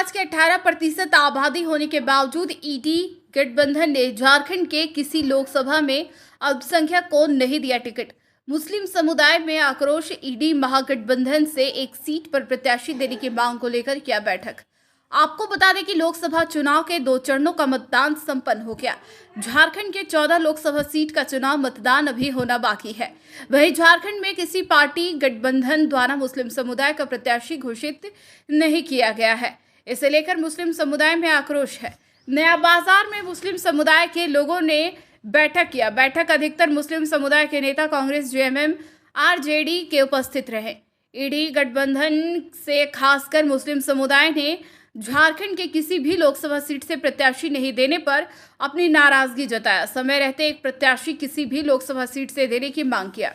समाज के 18% आबादी होने के बावजूद ईडी गठबंधन ने झारखंड के किसी लोकसभा में अल्पसंख्यक को नहीं दिया टिकट। मुस्लिम समुदाय में आक्रोश। ईडी महागठबंधन से एक सीट पर प्रत्याशी देने की मांग को लेकर किया बैठक। आपको बता दें कि लोकसभा चुनाव के 2 चरणों का मतदान संपन्न हो गया। झारखंड के 14 लोकसभा सीट का चुनाव मतदान अभी होना बाकी है। वहीं झारखंड में किसी पार्टी गठबंधन द्वारा मुस्लिम समुदाय का प्रत्याशी घोषित नहीं किया गया है। इसे लेकर मुस्लिम समुदाय में आक्रोश है। नया बाजार में मुस्लिम समुदाय के लोगों ने बैठक किया। बैठक अधिकतर मुस्लिम समुदाय के नेता कांग्रेस, जेएमएम, आरजेडी के उपस्थित रहे। ईडी गठबंधन से खासकर मुस्लिम समुदाय ने झारखंड के किसी भी लोकसभा सीट से प्रत्याशी नहीं देने पर अपनी नाराजगी जताया। समय रहते एक प्रत्याशी किसी भी लोकसभा सीट से देने की मांग किया।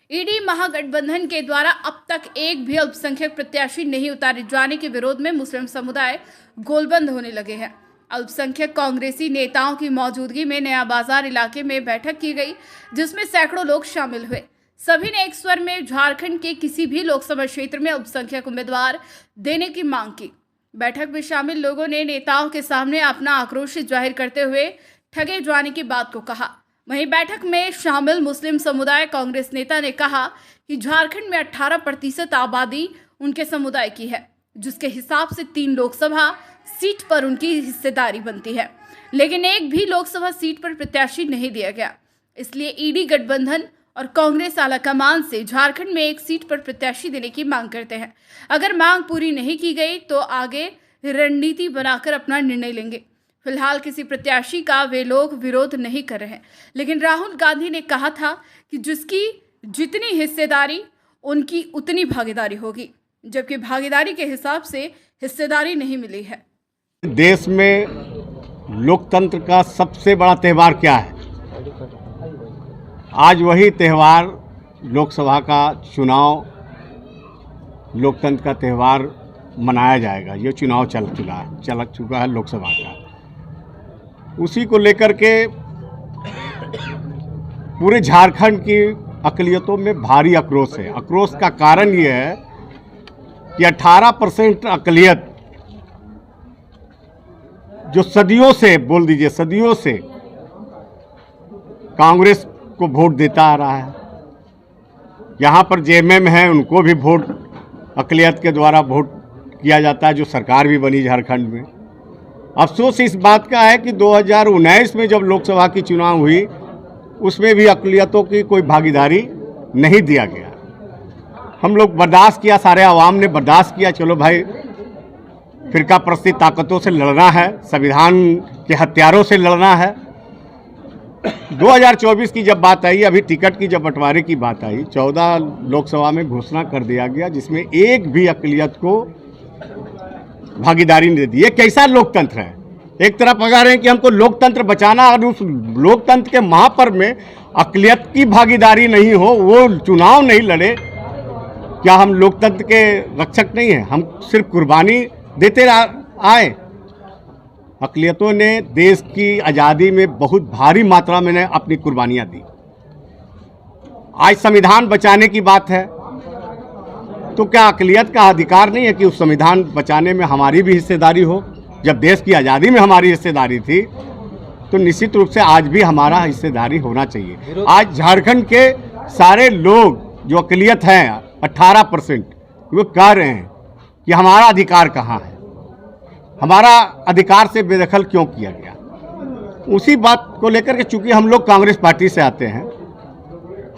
ईडी महागठबंधन के द्वारा अब तक एक भी अल्पसंख्यक प्रत्याशी नहीं उतारे जाने के विरोध में मुस्लिम समुदाय गोलबंद होने लगे हैं। अल्पसंख्यक कांग्रेसी नेताओं की मौजूदगी में नया बाजार इलाके में बैठक की गई, जिसमें सैकड़ों लोग शामिल हुए। सभी ने एक स्वर में झारखंड के किसी भी लोकसभा क्षेत्र में अल्पसंख्यक उम्मीदवार देने की मांग की। बैठक में शामिल लोगों ने नेताओं के सामने अपना आक्रोश जाहिर करते हुए ठगे जाने की बात को कहा। वहीं बैठक में शामिल मुस्लिम समुदाय कांग्रेस नेता ने कहा कि झारखंड में 18% आबादी उनके समुदाय की है, जिसके हिसाब से 3 लोकसभा सीट पर उनकी हिस्सेदारी बनती है, लेकिन एक भी लोकसभा सीट पर प्रत्याशी नहीं दिया गया। इसलिए ईडी गठबंधन और कांग्रेस आलाकमान से झारखंड में एक सीट पर प्रत्याशी देने की मांग करते हैं। अगर मांग पूरी नहीं की गई तो आगे रणनीति बनाकर अपना निर्णय लेंगे। फिलहाल किसी प्रत्याशी का वे लोग विरोध नहीं कर रहे हैं, लेकिन राहुल गांधी ने कहा था कि जिसकी जितनी हिस्सेदारी उनकी उतनी भागीदारी होगी, जबकि भागीदारी के हिसाब से हिस्सेदारी नहीं मिली है। देश में लोकतंत्र का सबसे बड़ा त्यौहार क्या है? आज वही त्यौहार, लोकसभा का चुनाव, लोकतंत्र का त्यौहार मनाया जाएगा। ये चुनाव चल चुका है लोकसभा का। उसी को लेकर के पूरे झारखंड की अक़लियतों में भारी आक्रोश है। आक्रोश का कारण ये है कि 18% अक़लियत जो सदियों से, बोल दीजिए सदियों से कांग्रेस को वोट देता आ रहा है। यहाँ पर जेएमएम है, उनको भी वोट अक़लियत के द्वारा वोट किया जाता है, जो सरकार भी बनी झारखंड में। अफसोस इस बात का है कि 2019 में जब लोकसभा की चुनाव हुई, उसमें भी अक़लियतों की कोई भागीदारी नहीं दिया गया। हम लोग बर्दाश्त किया, सारे आवाम ने बर्दाश्त किया। चलो भाई, फ़िरका परस्ती ताकतों से लड़ना है, संविधान के हथियारों से लड़ना है। 2024 की जब बात आई, अभी टिकट की जब बंटवारे की बात आई, 14 लोकसभा में घोषणा कर दिया गया, जिसमें एक भी अक़लियत को भागीदारी नहीं दी। ये कैसा लोकतंत्र है? एक तरफ कह रहे हैं कि हमको लोकतंत्र बचाना, और उस लोकतंत्र के महापर्व में अक़लियत की भागीदारी नहीं हो, वो चुनाव नहीं लड़े। क्या हम लोकतंत्र के रक्षक नहीं हैं? हम सिर्फ कुर्बानी देते आए। अक़लियतों ने देश की आज़ादी में बहुत भारी मात्रा में अपनी कुर्बानियाँ दी। आज संविधान बचाने की बात है, तो क्या अक़लियत का अधिकार नहीं है कि उस संविधान बचाने में हमारी भी हिस्सेदारी हो? जब देश की आज़ादी में हमारी हिस्सेदारी थी, तो निश्चित रूप से आज भी हमारा हिस्सेदारी होना चाहिए। आज झारखंड के सारे लोग जो अक़लियत हैं, 18%, वो कह रहे हैं कि हमारा अधिकार कहाँ है, हमारा अधिकार से बेदखल क्यों किया गया। उसी बात को लेकर के, चूंकि हम लोग कांग्रेस पार्टी से आते हैं,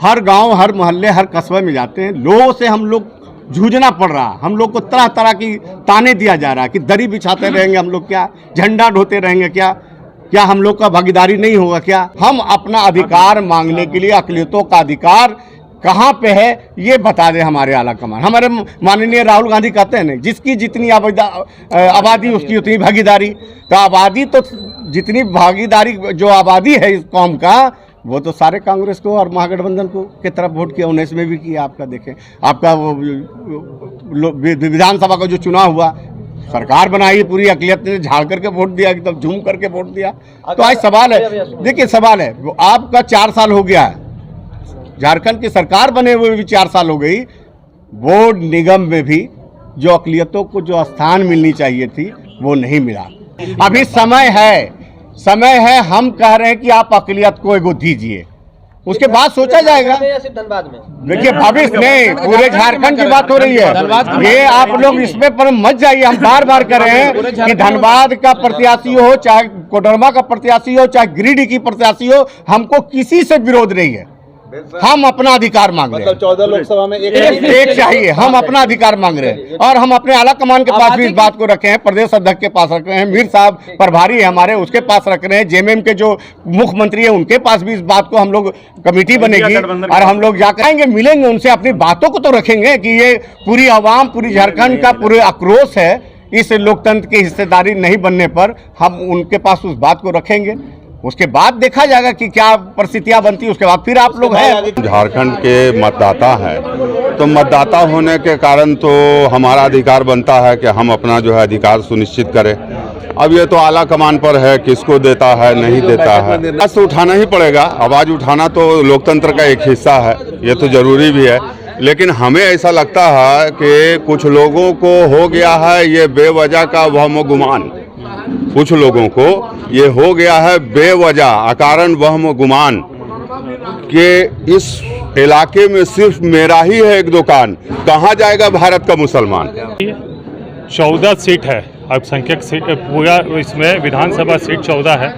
हर गांव, हर मोहल्ले, हर कस्बे में जाते हैं, लोगों से हम लोग जूझना पड़ रहा। हम लोग को तरह तरह की ताने दिया जा रहा है कि दरी बिछाते रहेंगे हम लोग क्या, झंडा ढोते रहेंगे क्या हम लोग का भागीदारी नहीं होगा क्या? हम अपना अधिकार मांगने के लिए, अक़लियतों का अधिकार कहाँ पे है ये बता दें हमारे आलाकमान। हमारे माननीय राहुल गांधी कहते हैं, जिसकी जितनी आबादी उसकी उतनी भागीदारी। तो आबादी तो जितनी भागीदारी, जो आबादी है इस कौम का, वो तो सारे कांग्रेस को और महागठबंधन को की तरफ वोट किया। 19 में भी किया। आपका देखें, आपका वो विधानसभा का जो चुनाव हुआ, सरकार बनाई, पूरी अक़लियत ने झाड़ करके वोट दिया, एकदम झूम करके वोट दिया। तो आज सवाल है, देखिए सवाल है, आपका 4 साल हो गया है, झारखंड की सरकार बने हुए भी 4 साल हो गई। बोर्ड निगम में भी जो अक़लियतों को जो स्थान मिलनी चाहिए थी वो नहीं मिला। अभी समय है, हम कह रहे हैं कि आप अक़लियत को एगो दीजिए, उसके बाद सोचा जाएगा। सिर्फ धनबाद में देखिए भविष्य नहीं, पूरे झारखंड की बात हो रही है। ये आप लोग इसमें पर मत जाइए। हम बार बार कर रहे हैं कि धनबाद का प्रत्याशी हो, चाहे कोडरमा का प्रत्याशी हो, चाहे गिरिडीह की प्रत्याशी हो, हमको किसी से विरोध नहीं है। हम अपना अधिकार मांग रहे हैं। 14 लोकसभा में एक चाहिए। हम अपना अधिकार मांग रहे हैं और हम अपने आला कमान के पास भी इस बात को रखे हैं, प्रदेश अध्यक्ष के पास रख रहे हैं, मीर साहब प्रभारी है हमारे, उसके पास रख रहे हैं, जेएमएम के जो मुख्यमंत्री है उनके पास भी इस बात को हम लोग कमेटी बनेगी और हम लोग जाकर आएंगे, मिलेंगे उनसे, अपनी बातों को तो रखेंगे कि ये पूरी आवाम, पूरी झारखंड का पूरे आक्रोश है इस लोकतंत्र की हिस्सेदारी नहीं बनने पर। हम उनके पास उस बात को रखेंगे, उसके बाद देखा जाएगा कि क्या परिस्थितियां बनती है, उसके बाद फिर आप लोग हैं। झारखंड के मतदाता हैं तो मतदाता होने के कारण तो हमारा अधिकार बनता है कि हम अपना जो है अधिकार सुनिश्चित करें। अब ये तो आला कमान पर है, किसको देता है नहीं देता है, आवाज़ तो उठाना ही पड़ेगा। आवाज़ उठाना तो लोकतंत्र का एक हिस्सा है, ये तो जरूरी भी है। लेकिन हमें ऐसा लगता है कि कुछ लोगों को हो गया है ये बेवजह का वहम गुमान, कुछ लोगों को ये हो गया है बेवजह अकारण वहम गुमान कि इस इलाके में सिर्फ मेरा ही है एक दुकान, कहाँ जाएगा भारत का मुसलमान। 14 सीट है अल्पसंख्यक सीट, पूरा इसमें विधानसभा सीट 14 है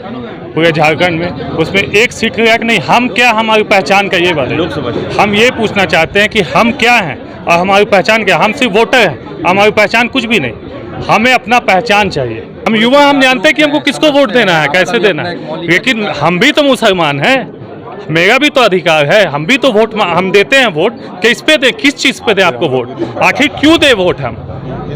पूरे झारखंड में, उसमें एक सीट का नहीं। हम क्या, हमारी पहचान का ये बात है। हम ये पूछना चाहते हैं कि हम क्या हैं और हमारी पहचान क्या। हम सिर्फ वोटर हैं, हमारी पहचान कुछ भी नहीं। हमें अपना पहचान चाहिए। हम युवा, हम जानते हैं कि हमको किसको वोट देना है, कैसे देना है, लेकिन हम भी तो मुसलमान हैं, मेरा भी तो अधिकार है। हम भी तो वोट हम देते हैं। वोट किस पे दें, किस चीज़ पे दें आपको वोट, आखिर क्यों दे वोट?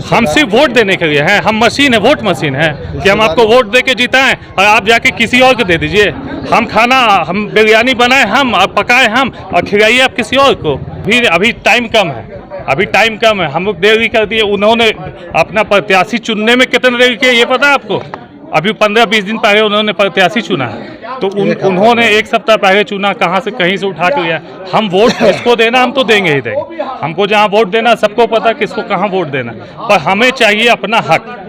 हम सिर्फ वोट देने के लिए हैं। हम मशीन है, वोट मशीन है कि हम आपको वोट दे के जिताएं और आप जाके किसी और को दे दीजिए। हम खाना, हम बिरयानी बनाए हम और पकाए हम और खिलाइए आप किसी और को। फिर अभी टाइम कम है, हम लोग देरी कर दिए। उन्होंने अपना प्रत्याशी चुनने में कितने देरी किया ये पता है आपको? अभी 15-20 दिन पहले उन्होंने प्रत्याशी चुना है, तो उन्होंने एक सप्ताह पहले चुना, कहाँ से कहीं से उठा के लिया। हम वोट किसको देना, हम तो देंगे ही देंगे। हमको जहाँ वोट देना सबको पता किसको कहाँ वोट देना, पर हमें चाहिए अपना हक।